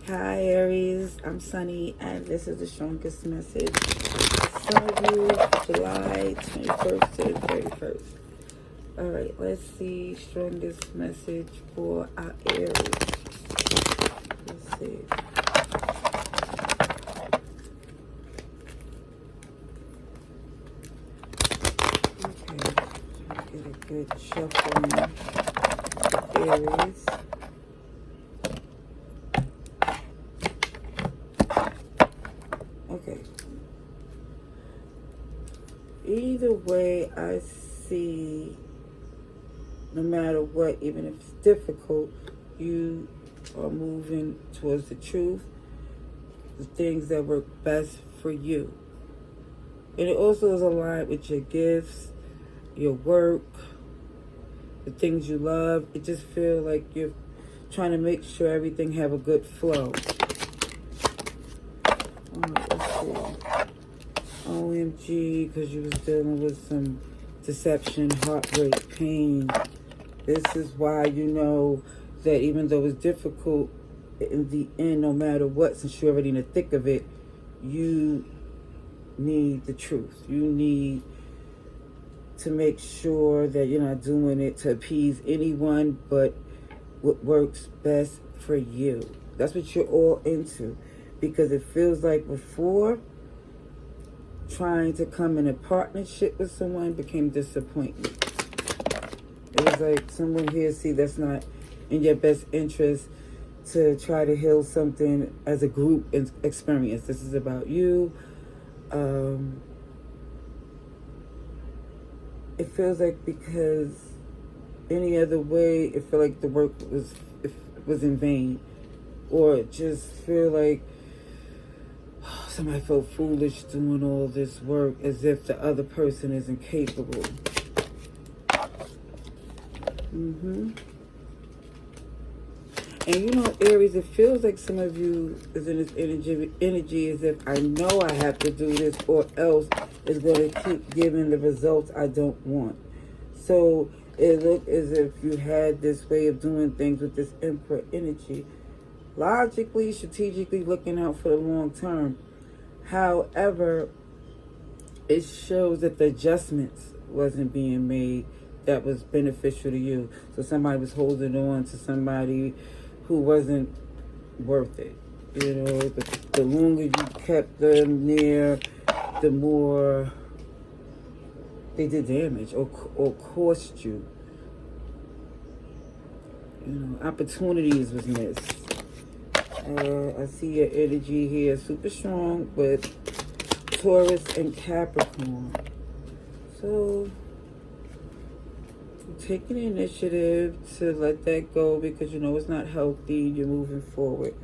Hi Aries, I'm Sunny, and this is the strongest message. Some of you, July 21st to 31st. Alright, let's see. Strongest message for our Aries. Let's see. Okay, get a good shuffle in Aries. Okay. Either way, I see, no matter what, even if it's difficult, you are moving towards the truth, the things that work best for you. And it also is aligned with your gifts, your work, the things you love. It just feels like you're trying to make sure everything have a good flow. Let's see. OMG, because you was dealing with some deception, heartbreak, pain. This is why you know that even though it's difficult, in the end, no matter what, since you're already in the thick of it, you need the truth. You need to make sure that you're not doing it to appease anyone, but what works best for you. That's what you're all into. Because it feels like before, trying to come in a partnership with someone became disappointment. It was like someone here, see, that's not in your best interest to try to heal something as a group experience. This is about you. It feels like because any other way, it felt like the work was in vain. Or just feel like somebody felt foolish doing all this work as if the other person is incapable. And you know, Aries, it feels like some of you is in this energy as if I know I have to do this or else it's going to keep giving the results I don't want. So it looked as if you had this way of doing things with this Emperor energy. Logically, strategically looking out for the long term. However, it shows that the adjustments wasn't being made that was beneficial to you. So somebody was holding on to somebody who wasn't worth it. You know, the longer you kept them near, the more they did damage or cost you. You know, opportunities was missed. I see your energy here, super strong, with Taurus and Capricorn. So, taking the initiative to let that go because you know it's not healthy, you're moving forward.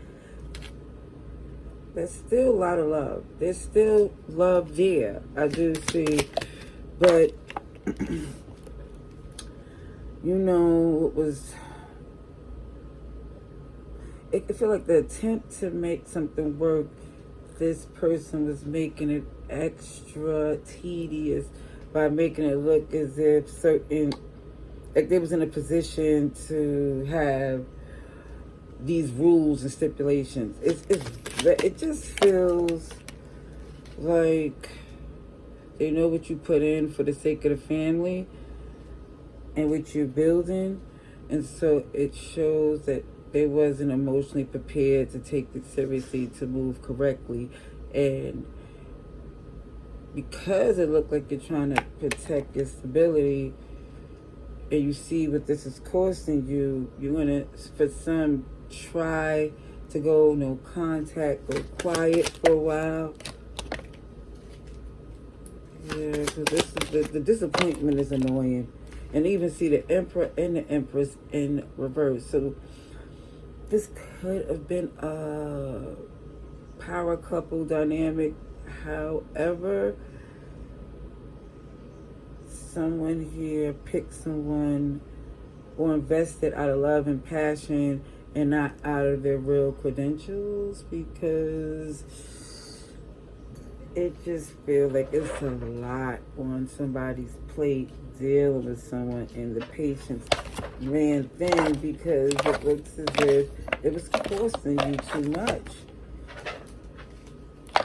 There's still a lot of love. There's still love there, I do see. But, you know, it was... I feel like the attempt to make something work, this person was making it extra tedious by making it look as if certain, like they was in a position to have these rules and stipulations. It just feels like they know what you put in for the sake of the family and what you're building, and so it shows that they wasn't emotionally prepared to take it seriously, to move correctly. And because it looked like you're trying to protect your stability, and you see what this is costing you, you're going to, for some, try to go no contact, go quiet for a while. Yeah, because this is the disappointment is annoying. And even see the Emperor and the Empress in reverse. So this could have been a power couple dynamic. However, someone here picked someone or invested out of love and passion and not out of their real credentials, because it just feels like it's a lot on somebody's plate dealing with someone, and the patience ran thin because it looks as if it was costing you too much.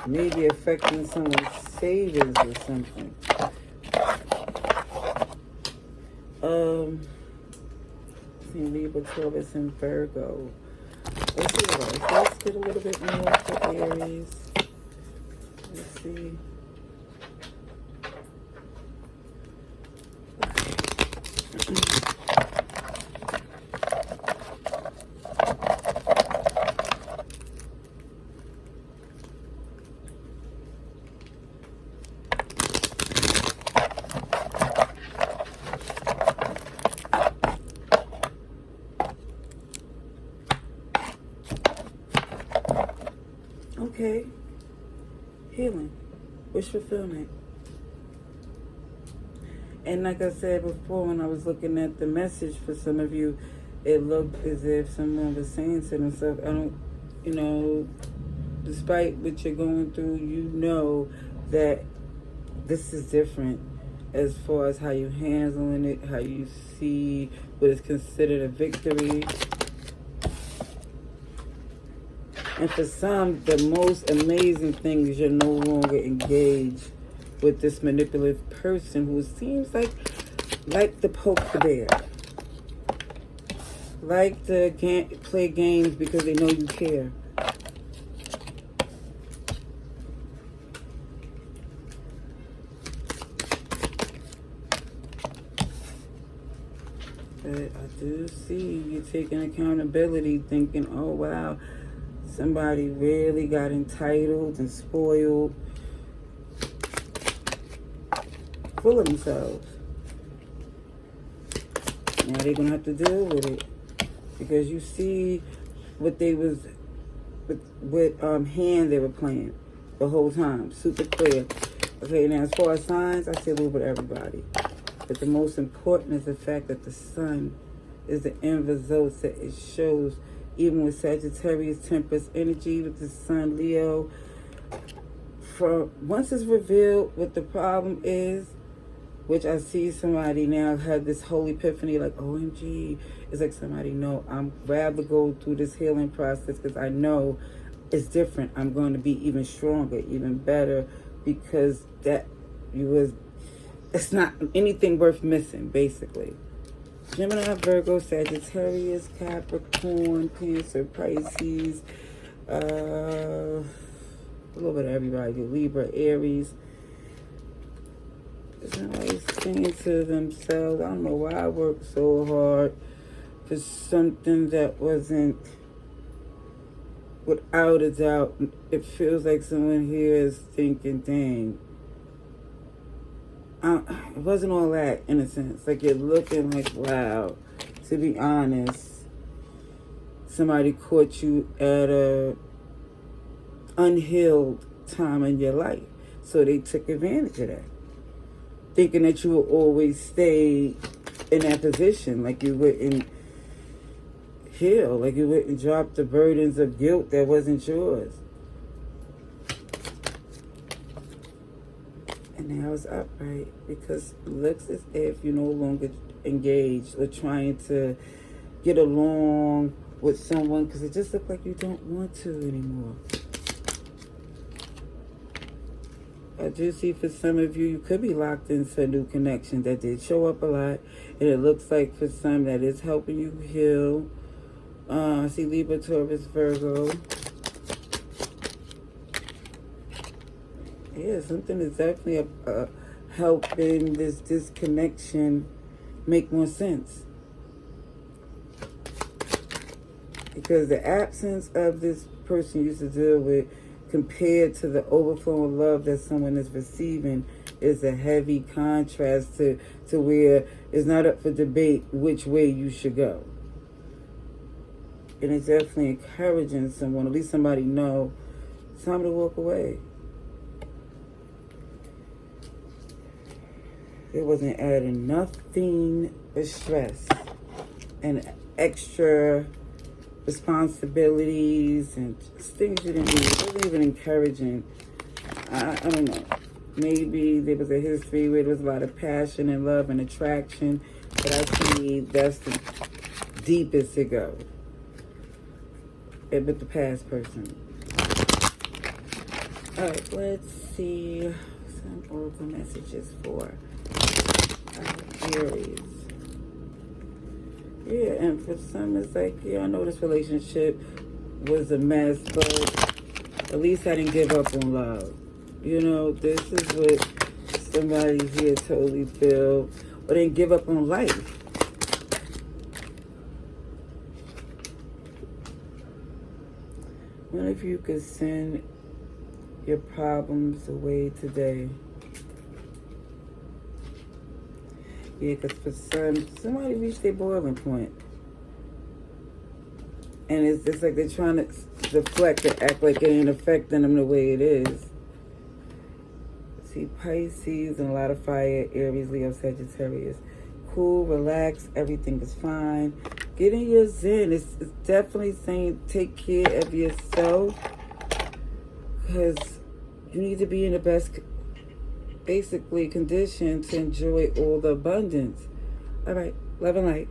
Maybe affecting someone's savings or something. Libra, Taurus, and Virgo. Let's see what else. Let's get a little bit more for Aries. Let's see. Okay. Healing. Wish fulfillment. And like I said before, when I was looking at the message for some of you, it looked as if someone was saying to themselves, I don't, you know, despite what you're going through, you know that this is different as far as how you're handling it, how you see what is considered a victory. And for some, the most amazing thing is you're no longer engaged with this manipulative person who seems like to poke the bear. Like to play games because they know you care. But I do see you taking accountability, thinking, oh wow, somebody really got entitled and spoiled, full of themselves. Now they're gonna have to deal with it because you see what they was, what hand they were playing the whole time, super clear. Okay, now as far as signs, I say a little bit of everybody, but the most important is the fact that the sun is the end results that it shows. Even with Sagittarius, Temperance energy, with the sun, Leo, once it's revealed what the problem is, which I see somebody now have this whole epiphany, like, OMG, it's like somebody, no, I'm rather go through this healing process because I know it's different. I'm going to be even stronger, even better, because it's not anything worth missing, basically. Gemini, Virgo, Sagittarius, Capricorn, Cancer, Pisces, a little bit of everybody, Libra, Aries. Somebody's saying to themselves, I don't know why I worked so hard for something that wasn't, without a doubt, it feels like someone here is thinking, dang, it wasn't all that, in a sense. Like, you're looking like, wow, to be honest, somebody caught you at a unhealed time in your life. So they took advantage of that, thinking that you would always stay in that position, like you wouldn't heal, like you wouldn't drop the burdens of guilt that wasn't yours. And now it's upright because it looks as if you're no longer engaged or trying to get along with someone because it just looks like you don't want to anymore. I do see for some of you, you could be locked into a new connection that did show up a lot. And it looks like for some that is helping you heal. I see Libra, Taurus, Virgo. Yeah, something is definitely helping this disconnection make more sense. Because the absence of this person you used to deal with compared to the overflow of love that someone is receiving is a heavy contrast to where it's not up for debate which way you should go. And it's definitely encouraging someone, at least somebody know, it's time to walk away. It wasn't adding nothing but stress and extra responsibilities and just things you didn't need. It wasn't even encouraging. I don't know. Maybe there was a history where there was a lot of passion and love and attraction, but I see that's deepest it goes. And with the past person. Alright, let's see some oracle messages for Aries. Yeah, and for some it's like, yeah, I know this relationship was a mess, but at least I didn't give up on love. You know, this is what somebody here totally feel, or didn't give up on life. What if you could send your problems away today? Yeah, because for somebody reached their boiling point. And it's just like they're trying to deflect and act like it ain't affecting them the way it is. See, Pisces and a lot of fire, Aries, Leo, Sagittarius. Cool, relax, everything is fine. Get in your zen. It's definitely saying take care of yourself. Because you need to be in the best, basically, condition to enjoy all the abundance. All right, love and light.